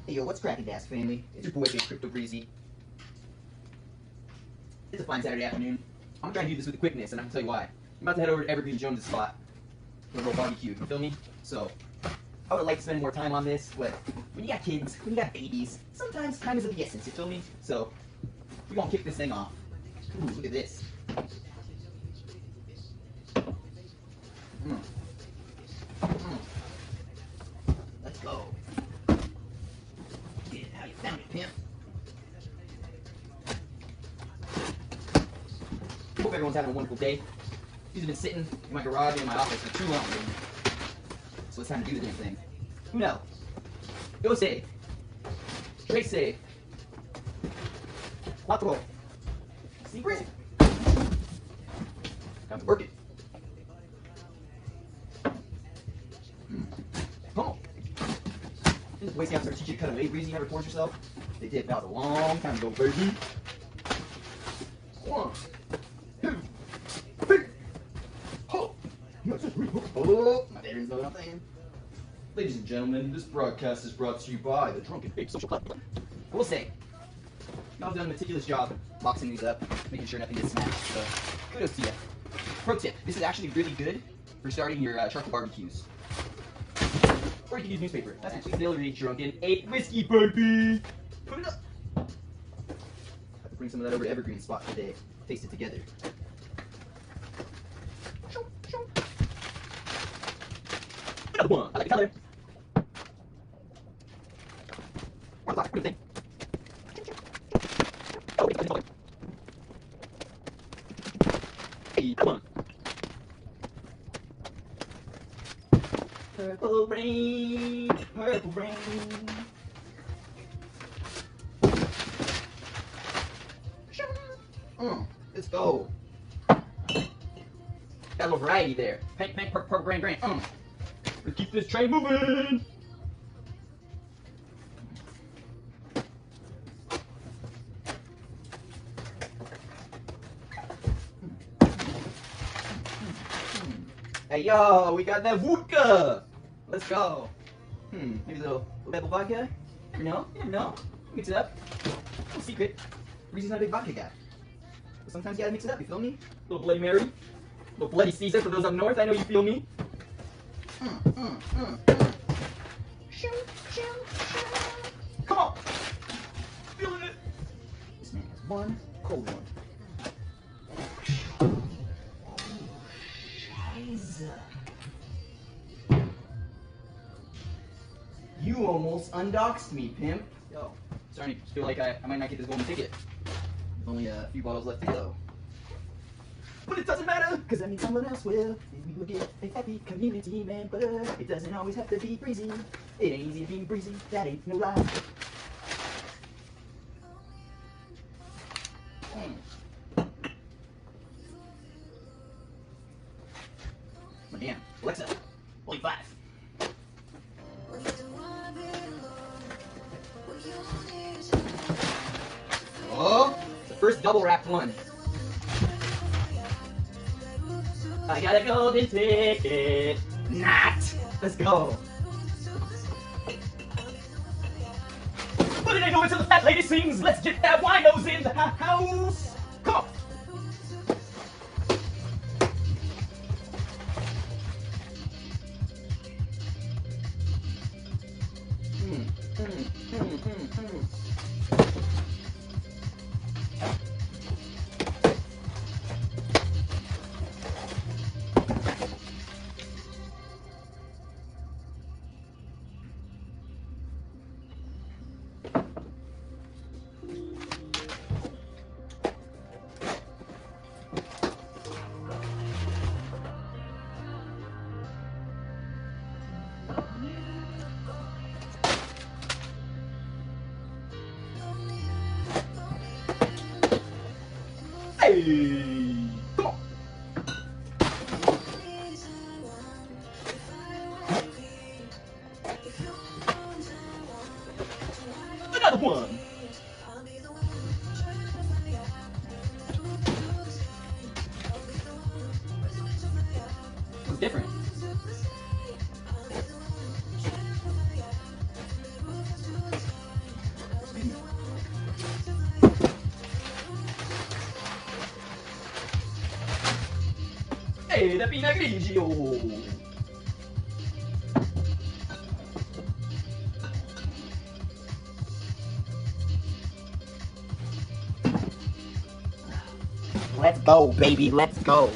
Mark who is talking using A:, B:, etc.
A: Hey yo, what's cracking, DASC family? It's your boy, Big Crypto Breze. It's a fine Saturday afternoon. I'm trying to do this with quickness, and I'm gonna tell you why. I'm about to head over to Evergreen Jones' spot for a little barbecue. You feel me? So, I would like to spend more time on this, but when you got kids, when you got babies, sometimes time is of the essence. You feel me? So, we're gonna kick this thing off. Ooh, look at this. Let's go. Get it how you found it, pimp. Hope everyone's having a wonderful day. These have been sitting in my garage and in my office for too long, baby. So it's time to do the damn thing. Uno. Doce. Trece. Cuatro. Cinco. Time to work it. Come on. This is Boy Scouts are teaching you to cut away, Breze. You never force yourself. They did that a long time ago, baby. 1, 2, 3. Oh, my battery's low, I'm saying. Ladies and gentlemen, this broadcast is brought to you by the Drunken Ape social platform. I will say, y'all have done a meticulous job boxing these up, making sure nothing gets smashed, so kudos to you. Pro tip, this is actually really good for starting your charcoal barbecues. Or you can use newspaper. That's actually distillery Drunken Ape whiskey, baby! Put it up! I have to bring some of that over to Evergreen spot today. Taste it together. Another one. I like the color. What do you think? Oh, wait, hey, come on. Purple rain, purple rain. Let's go. Got a little variety there. Pink, pink, purple, purple, green. Let's keep this train moving. Hey yo, we got that vodka. Let's go. Maybe a little pebble vodka. You know, mix it up. No secret. Breeze's not a big vodka guy. But sometimes you gotta mix it up. You feel me? A little Bloody Mary, a little Bloody Caesar for those up north. I know you feel me. Come on! Feeling it! This man has one cold one. Scheiße. You almost undoxed me, pimp. Yo, starting to feel like I might not get this golden ticket. There's only a few bottles left to go. But it doesn't matter, cause that means someone else will. And we will get a happy community member. It doesn't always have to be Breze. It ain't easy to be Breze, that ain't no lie. Oh damn, Alexa, only 5. Oh, it's the first double wrapped one. I got a golden ticket. Not. Let's go. But it ain't going till the fat lady sings. Let's get that WHINOS in the house. Come on. Hey, come on. Another one. It's different. Sede Pina Grigio. Let's go, baby, let's go.